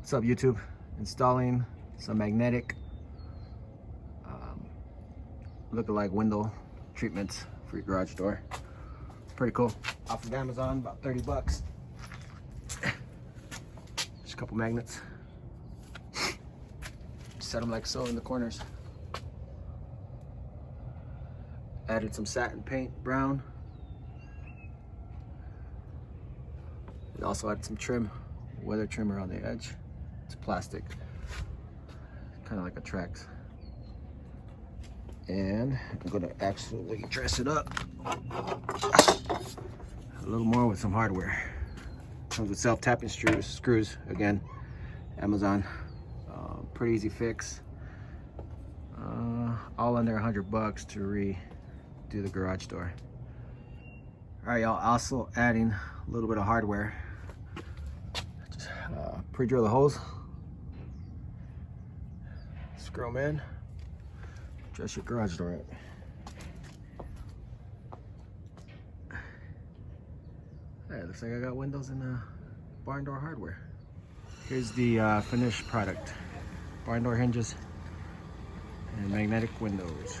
What's up, YouTube? Installing some magnetic look-alike window treatments for your garage door. Pretty cool. Off of Amazon, about 30 bucks. Just a couple magnets. Set them like so in the corners. Added some satin paint, brown. And also added some trim, weather trimmer on the edge. It's plastic, kind of like a Trax. And I'm gonna actually dress it up a little more with some hardware. Comes with self-tapping screws, again, Amazon. Pretty easy fix. All under 100 bucks to redo the garage door. All right, y'all, also adding a little bit of hardware. Just pre-drill the holes, screw them in, dress your garage door up. Hey, looks like I got windows and barn door hardware. Here's the finished product. Barn door hinges and magnetic windows.